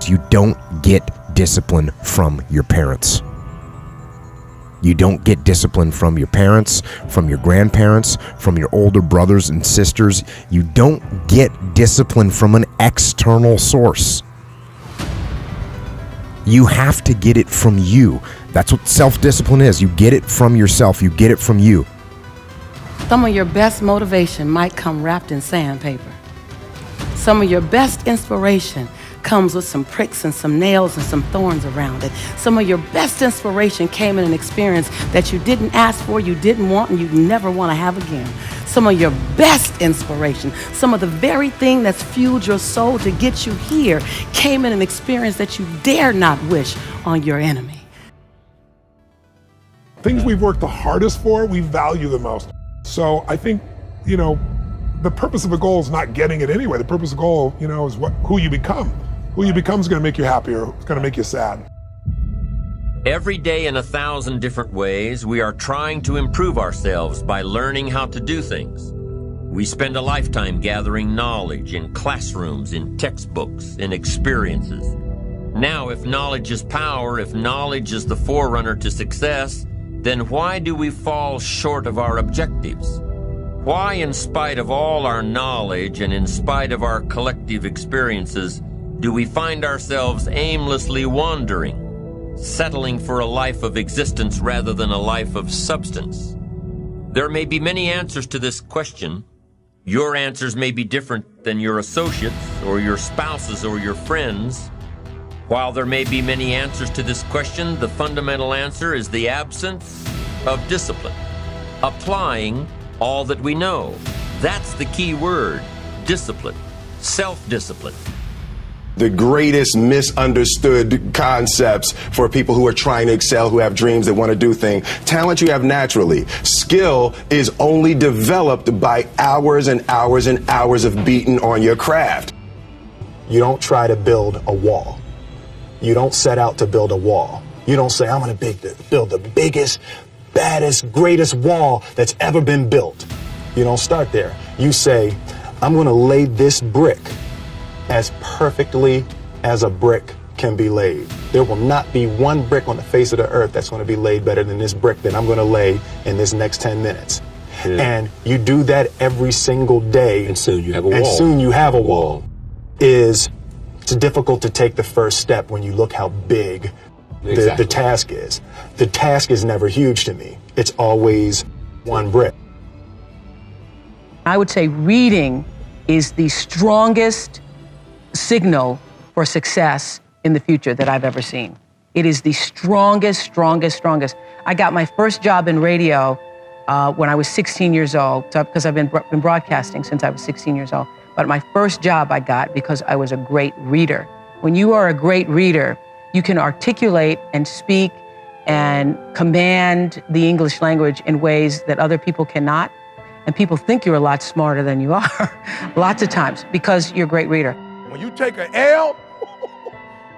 You don't get discipline from your parents. You don't get discipline from your parents, from your grandparents, from your older brothers and sisters. You don't get discipline from an external source. You have to get it from you. That's what self-discipline is. You get it from yourself. You get it from you. Some of your best motivation might come wrapped in sandpaper. Some of your best inspiration comes with some pricks and some nails and some thorns around it. Some of your best inspiration came in an experience that you didn't ask for, you didn't want, and you never want to have again. Some of your best inspiration, some of the very thing that's fueled your soul to get you here, came in an experience that you dare not wish on your enemy. Things we've worked the hardest for, we value the most. So I think, the purpose of a goal is not getting it anyway. The purpose of a goal, is who you become. Who you become is going to make you happy or it's going to make you sad. Every day in 1,000 different ways, we are trying to improve ourselves by learning how to do things. We spend a lifetime gathering knowledge in classrooms, in textbooks, in experiences. Now, if knowledge is power, if knowledge is the forerunner to success, then why do we fall short of our objectives? Why, in spite of all our knowledge and in spite of our collective experiences, do we find ourselves aimlessly wandering, settling for a life of existence rather than a life of substance? There may be many answers to this question. Your answers may be different than your associates or your spouses or your friends. While there may be many answers to this question, the fundamental answer is the absence of discipline. Applying all that we know. That's the key word, discipline, self-discipline. The greatest misunderstood concepts for people who are trying to excel, who have dreams, that want to do things. Talent you have naturally. Skill is only developed by hours and hours and hours of beating on your craft. You don't try to build a wall. You don't set out to build a wall. You don't say, I'm going to build the biggest, baddest, greatest wall that's ever been built. You don't start there. You say, I'm going to lay this brick as perfectly as a brick can be laid. There will not be one brick on the face of the earth that's going to be laid better than this brick that I'm going to lay in this next 10 minutes. Yeah. And you do that every single day. And soon you have a wall. And soon you have a wall. It's difficult to take the first step when you look how big the task is. The task is never huge to me. It's always one brick. I would say reading is the strongest signal for success in the future that I've ever seen. It is the strongest. I got my first job in radio when I was 16 years old, because I've been broadcasting since I was 16 years old. But my first job I got because I was a great reader. When you are a great reader, you can articulate and speak and command the English language in ways that other people cannot. And people think you're a lot smarter than you are, lots of times, because you're a great reader. When you take an L,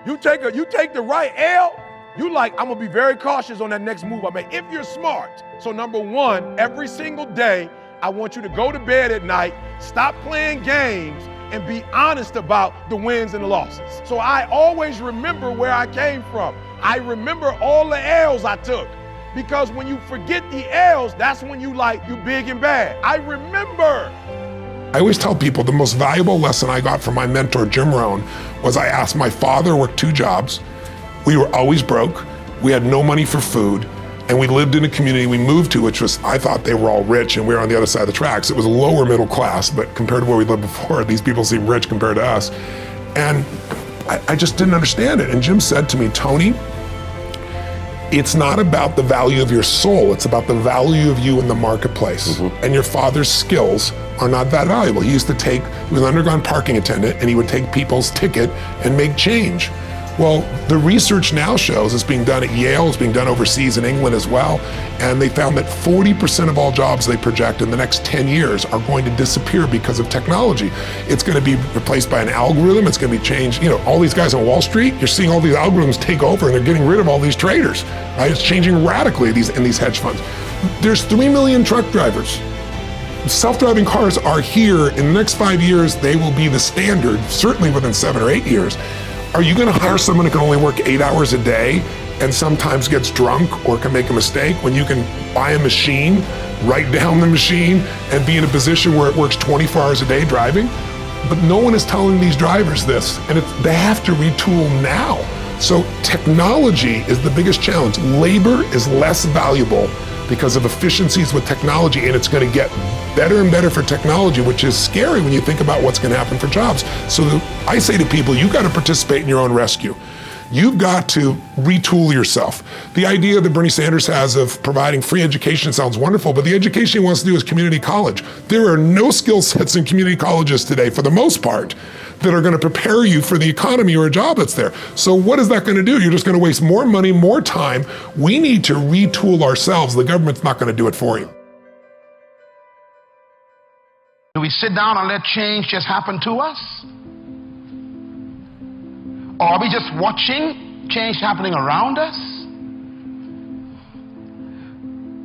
you take the right L, you like, I'm gonna be very cautious on that next move I make, if you're smart. So number one, every single day, I want you to go to bed at night, stop playing games, and be honest about the wins and the losses. So I always remember where I came from. I remember all the L's I took. Because when you forget the L's, that's when you big and bad. I remember. I always tell people the most valuable lesson I got from my mentor, Jim Rohn, was I asked my father, worked 2 jobs. We were always broke. We had no money for food. And we lived in a community we moved to, which was, I thought they were all rich and we were on the other side of the tracks. It was a lower middle class, but compared to where we lived before, these people seem rich compared to us. And I just didn't understand it. And Jim said to me, Tony, it's not about the value of your soul, it's about the value of you in the marketplace. Mm-hmm. And your father's skills are not that valuable. He was an underground parking attendant, and he would take people's ticket and make change. Well, the research now shows, it's being done at Yale, it's being done overseas in England as well, and they found that 40% of all jobs they project in the next 10 years are going to disappear because of technology. It's going to be replaced by an algorithm, it's going to be changed. All these guys on Wall Street, you're seeing all these algorithms take over and they're getting rid of all these traders, right? It's changing radically in these hedge funds. There's 3 million truck drivers. Self-driving cars are here. In the next 5 years, they will be the standard, certainly within 7 or 8 years. Are you going to hire someone who can only work 8 hours a day and sometimes gets drunk or can make a mistake when you can buy a machine, write down the machine, and be in a position where it works 24 hours a day driving? But no one is telling these drivers this, and they have to retool now. So technology is the biggest challenge. Labor is less valuable because of efficiencies with technology, and it's going to get better and better for technology, which is scary when you think about what's going to happen for jobs. So I say to people, you've got to participate in your own rescue. You've got to retool yourself. The idea that Bernie Sanders has of providing free education sounds wonderful, but the education he wants to do is community college. There are no skill sets in community colleges today, for the most part, that are going to prepare you for the economy or a job that's there. So what is that going to do? You're just going to waste more money, more time. We need to retool ourselves. The government's not going to do it for you. Do we sit down and let change just happen to us? Or are we just watching change happening around us?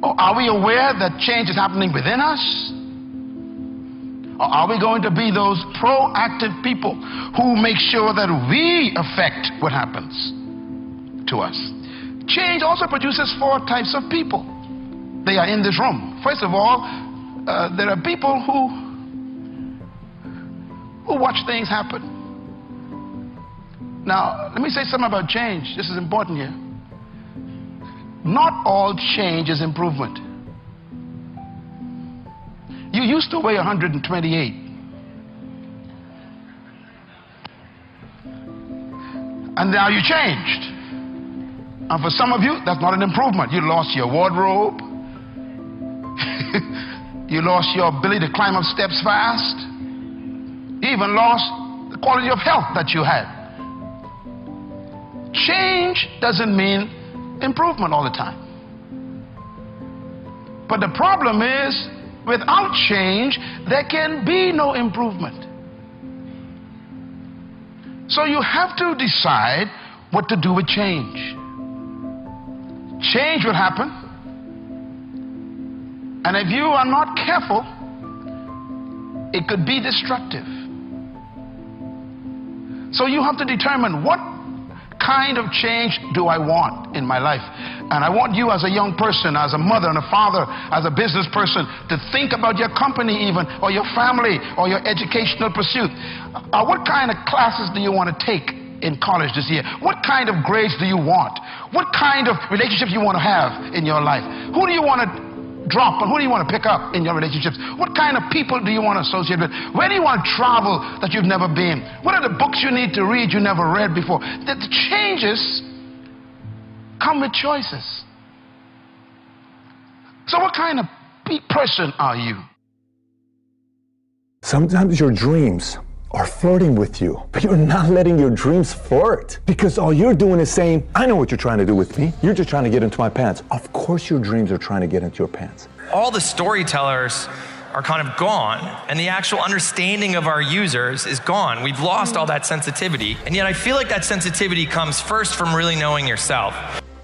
Or are we aware that change is happening within us? Or are we going to be those proactive people who make sure that we affect what happens to us? Change also produces 4 types of people. They are in this room. First of all, there are people who watch things happen. Now, let me say something about change. This is important here. Not all change is improvement. You used to weigh 128. And now you changed. And for some of you, that's not an improvement. You lost your wardrobe. You lost your ability to climb up steps fast. You even lost the quality of health that you had. Change doesn't mean improvement all the time. But the problem is, without change, there can be no improvement. So you have to decide what to do with change. Change will happen. And if you are not careful, it could be destructive. So you have to determine, what kind of change do I want in my life? And I want you as a young person, as a mother and a father, as a business person, to think about your company even, or your family, or your educational pursuit. What kind of classes do you want to take in college this year? What kind of grades do you want? What kind of relationships you want to have in your life? Who do you want to drop and who do you want to pick up in your relationships? What kind of people do you want to associate with? Where do you want to travel that you've never been? What are the books you need to read you never read before? The changes come with choices. So what kind of person are you? Sometimes your dreams are flirting with you, but you're not letting your dreams flirt, because all you're doing is saying, I know what you're trying to do with me. You're just trying to get into my pants. Of course your dreams are trying to get into your pants. All the storytellers are kind of gone, and the actual understanding of our users is gone. We've lost all that sensitivity, and yet I feel like that sensitivity comes first from really knowing yourself.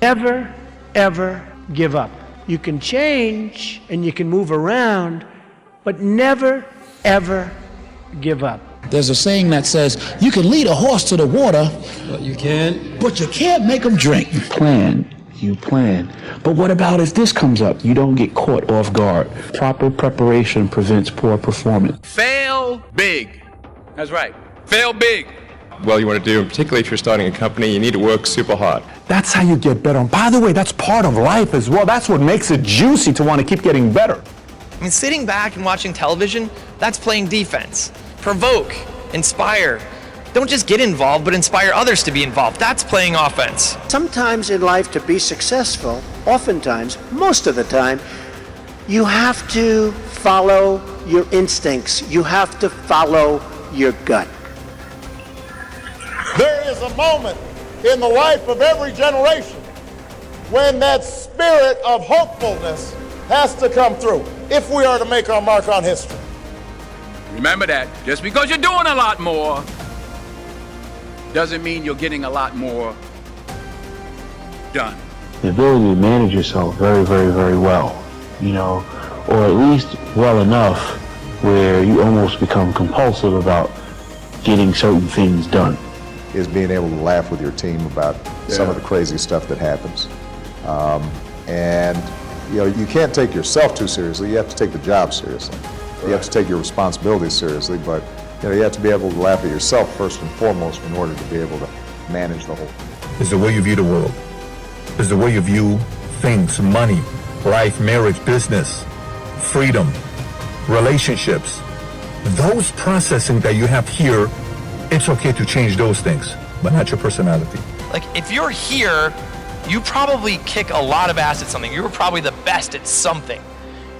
Never, ever give up. You can change and you can move around, but never, ever give up. There's a saying that says, you can lead a horse to the water, but you can't make him drink. You plan. But what about if this comes up? You don't get caught off guard. Proper preparation prevents poor performance. Fail big. That's right. Fail big. Well, you want to do, particularly if you're starting a company, you need to work super hard. That's how you get better. And by the way, that's part of life as well. That's what makes it juicy to want to keep getting better. I mean, sitting back and watching television, that's playing defense. Provoke, inspire. Don't just get involved, but inspire others to be involved. That's playing offense. Sometimes in life, to be successful, oftentimes, most of the time, you have to follow your instincts. You have to follow your gut. There is a moment in the life of every generation when that spirit of hopefulness has to come through if we are to make our mark on history. Remember that. Just because you're doing a lot more doesn't mean you're getting a lot more done. The ability to manage yourself very, very, very well, you know, or at least well enough where you almost become compulsive about getting certain things done. is being able to laugh with your team about some of the crazy stuff that happens. And you can't take yourself too seriously. You have to take the job seriously. You have to take your responsibilities seriously, but you have to be able to laugh at yourself first and foremost in order to be able to manage the whole. It's the way you view the world. It's the way you view things, money, life, marriage, business, freedom, relationships. Those processing that you have here, it's okay to change those things, but not your personality. Like, if you're here, you probably kick a lot of ass at something. You're probably the best at something.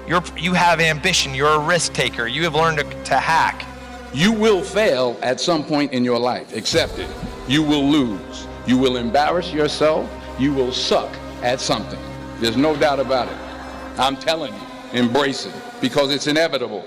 You have ambition. You're a risk taker. You have learned to hack. You will fail at some point in your life. Accept it. You will lose. You will embarrass yourself. You will suck at something. There's no doubt about it. I'm telling you, embrace it because it's inevitable.